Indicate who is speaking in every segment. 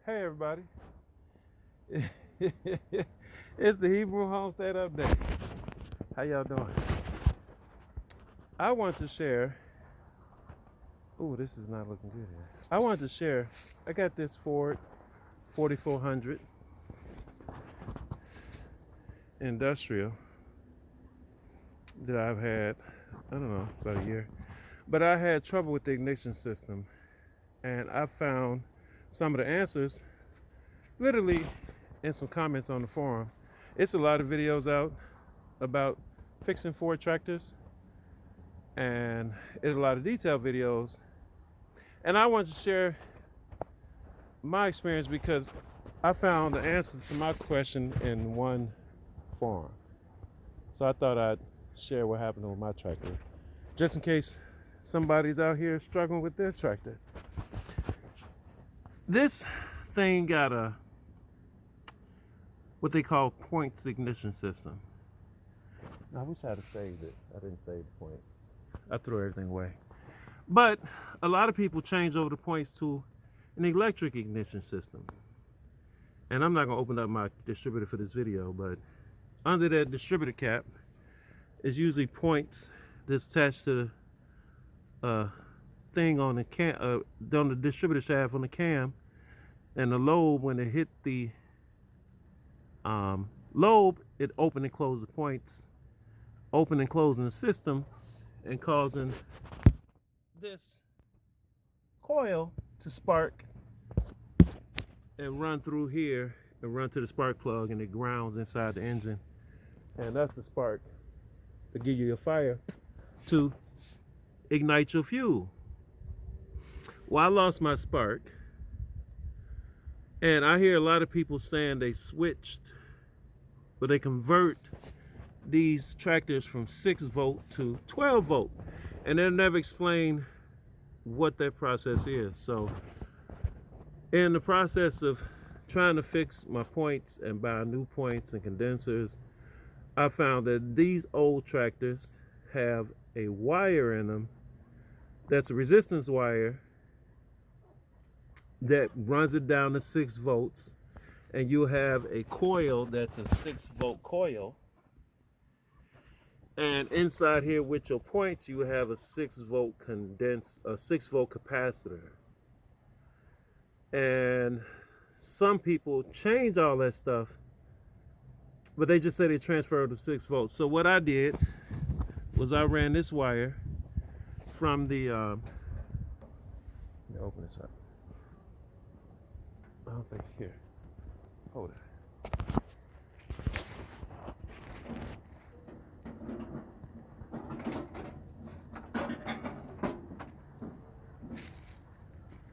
Speaker 1: Hey everybody, it's the Hebrew Homestead Update. How y'all doing? I want to share. Oh, this is not looking good here. I want to share. I got this Ford 4400 industrial that I've had. I don't know, about a year, but I had trouble with the ignition system, and I found some of the answers literally in some comments on the forum. It's a lot of videos out about fixing Ford tractors, and it's a lot of detailed videos. And I want to share my experience because I found the answer to my question in one forum. So I thought I'd share what happened with my tractor, just in case somebody's out here struggling with their tractor. This thing got a what they call points ignition system. I wish I'd have saved it. I didn't save the points. I threw everything away. But a lot of people change over the points to an electric ignition system. And I'm not going to open up my distributor for this video, but under that distributor cap is usually points that's attached to the thing on the distributor shaft on the cam, and the lobe, when it hit the lobe, it open and close the points, open and closing the system, and causing this coil to spark and run through here and run to the spark plug, and it grounds inside the engine, and that's the spark to give you a fire to ignite your fuel. Well, I lost my spark, and I hear a lot of people saying they switched, but they convert these tractors from 6-volt to 12-volt, and they'll never explain what that process is. So in the process of trying to fix my points and buy new points and condensers, I found that these old tractors have a wire in them that's a resistance wire that runs it down to 6 volts, and you have a coil that's a 6-volt coil, and inside here with your points you have a 6-volt capacitor. And some people change all that stuff, but they just say they transfer to 6 volts. So what I did was I ran this wire from the let me open this up. I don't think here. Hold it.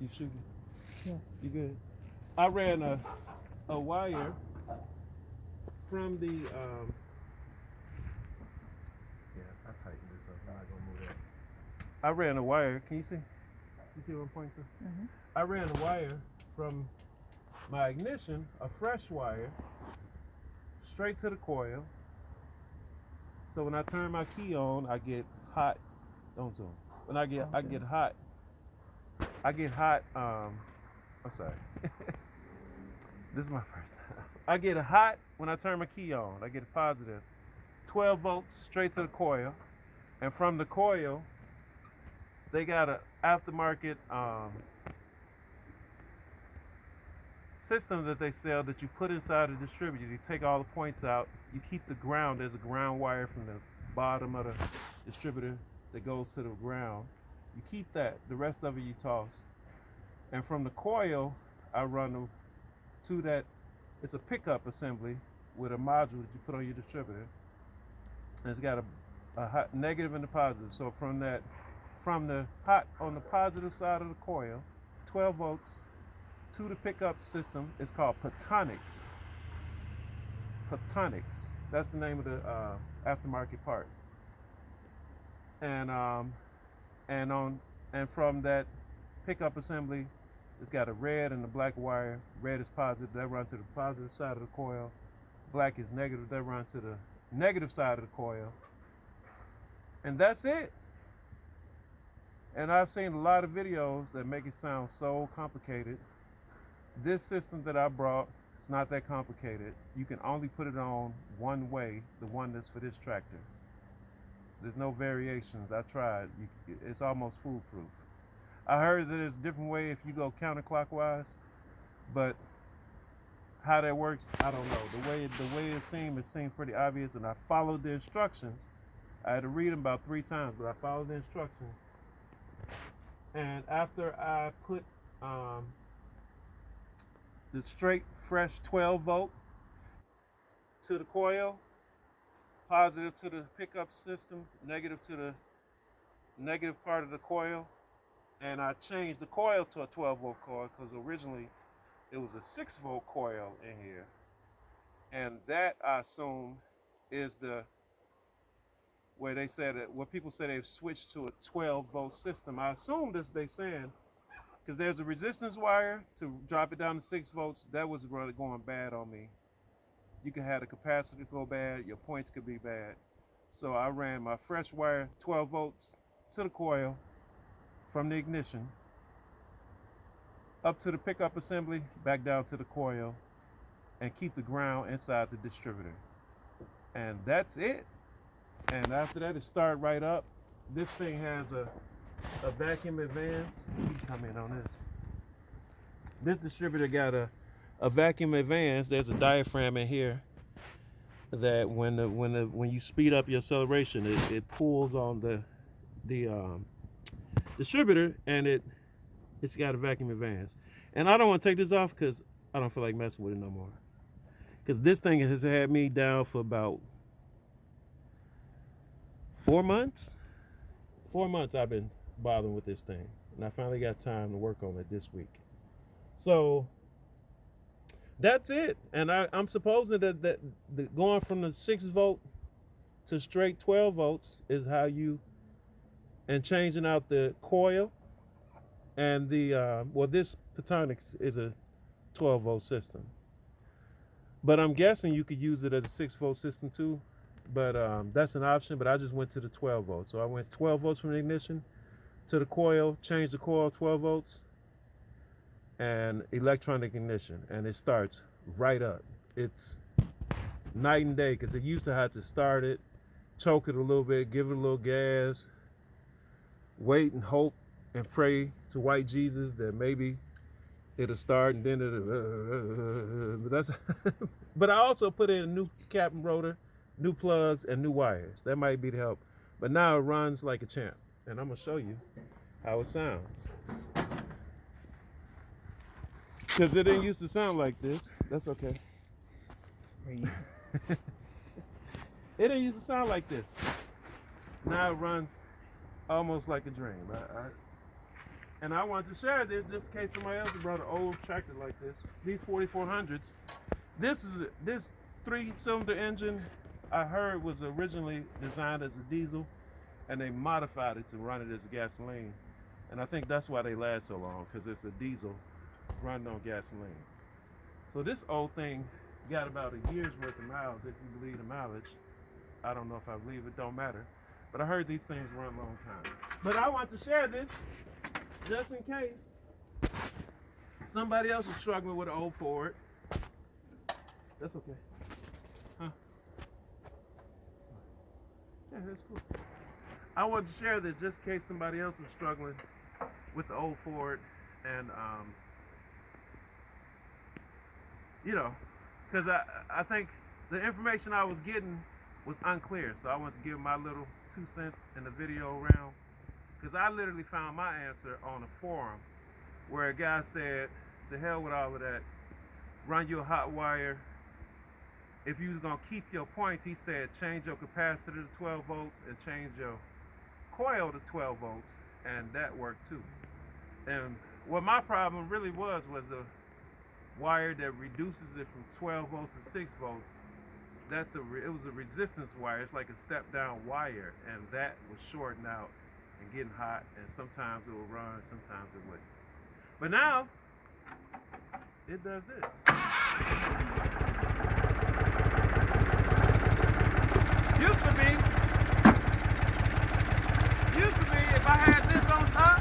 Speaker 1: You shooting?
Speaker 2: Yeah.
Speaker 1: You good? I ran a wire from the yeah, I tightened this up. I'm not gonna move that. I ran a wire. Can you see? You see what I'm pointing to?
Speaker 2: Mm-hmm.
Speaker 1: I ran a wire from my ignition, a fresh wire, straight to the coil. So when I turn my key on, I get hot. Don't zoom. When I get hot. I'm sorry. This is my first time. I get hot when I turn my key on. I get a positive 12 volts straight to the coil, and from the coil, they got an aftermarket system that they sell that you put inside the distributor. You take all the points out. You keep the ground. There's a ground wire from the bottom of the distributor that goes to the ground. You keep that. The rest of it you toss. And from the coil, I run to that. It's a pickup assembly with a module that you put on your distributor. And it's got a hot negative and a positive. So from the hot on the positive side of the coil, 12 volts, to the pickup system is called petronix. Petronix. That's the name of the aftermarket part. And from that pickup assembly, it's got a red and a black wire. Red is positive, that runs to the positive side of the coil. Black is negative, that runs to the negative side of the coil. And that's it. And I've seen a lot of videos that make it sound so complicated. This system that I brought, it's not that complicated. You can only put it on one way, the one that's for this tractor. There's no variations. I tried. It's almost foolproof. I heard that there's a different way if you go counterclockwise, but how that works, I don't know. The way it seemed pretty obvious, and I followed the instructions. I had to read them about 3 times, but I followed the instructions. And after I put the straight, fresh 12 volt to the coil, positive to the pickup system, negative to the negative part of the coil, and I changed the coil to a 12 volt coil because originally it was a 6 volt coil in here, and that I assume is the where they said that what people say they've switched to a 12 volt system. I assume this they saying because there's a resistance wire to drop it down to 6 volts. That was really going bad on me. You can have the capacitor go bad, your points could be bad. So I ran my fresh wire 12 volts to the coil from the ignition up to the pickup assembly, back down to the coil, and keep the ground inside the distributor. And that's it. And after that, it started right up. This thing has a vacuum advance. You can come in on this. This distributor got a vacuum advance. There's a diaphragm in here that when you speed up your acceleration, it pulls on the distributor, and it's got a vacuum advance. And I don't want to take this off because I don't feel like messing with it no more. Because this thing has had me down for about 4 months. 4 months I've been bothering with this thing, and I finally got time to work on it this week. So that's it. And I'm supposing that going from the 6 volt to straight 12 volts is how you, and changing out the coil and the this petronix is a 12 volt system, but I'm guessing you could use it as a 6 volt system too, but that's an option. But I just went to the 12 volts. So I went 12 volts from the ignition to the coil, changed the coil 12 volts, and electronic ignition, and it starts right up. It's night and day, because it used to have to start it, choke it a little bit, give it a little gas, wait and hope and pray to white Jesus that maybe it'll start, and then it'll but that's but I also put in a new cap and rotor, new plugs, and new wires. That might be the help. But now it runs like a champ, and I'm gonna show you how it sounds, because it didn't used to sound like this. That's okay. It didn't used to sound like this. Now it runs almost like a dream. And I wanted to share this just in case somebody else brought an old tractor like this. These 4400s. This 3-cylinder engine I heard was originally designed as a diesel, and they modified it to run it as gasoline. And I think that's why they last so long, because it's a diesel running on gasoline. So this old thing got about a year's worth of miles, if you believe the mileage. I don't know if I believe it, don't matter. But I heard these things run a long time. But I want to share this just in case somebody else is struggling with an old Ford. That's okay. Huh? Yeah, that's cool. I wanted to share this just in case somebody else was struggling with the old Ford, and because I think the information I was getting was unclear, so I wanted to give my little 2 cents in the video round, because I literally found my answer on a forum where a guy said, to hell with all of that, run your hot wire. If you was gonna keep your points, he said, change your capacitor to 12 volts and change your coil to 12 volts, and that worked too. And what my problem really was a wire that reduces it from 12 volts to 6 volts. It was a resistance wire. It's like a step down wire, and that was shorting out and getting hot, and sometimes it would run, sometimes it wouldn't. But now it does this. Used to be if I had this on top,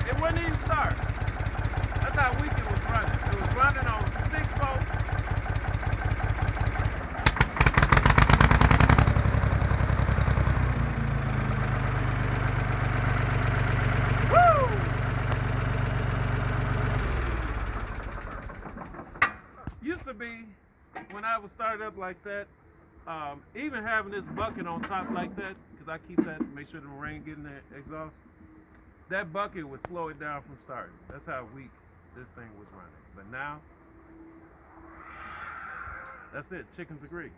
Speaker 1: it wouldn't even start. That's how weak it was running. It was running on 6 volts. Woo! Used to be, when I was started up like that, even having this bucket on top like that, because I keep that to make sure the rain get in the exhaust, that bucket would slow it down from starting. That's how weak this thing was running. But now, that's it. Chickens agree.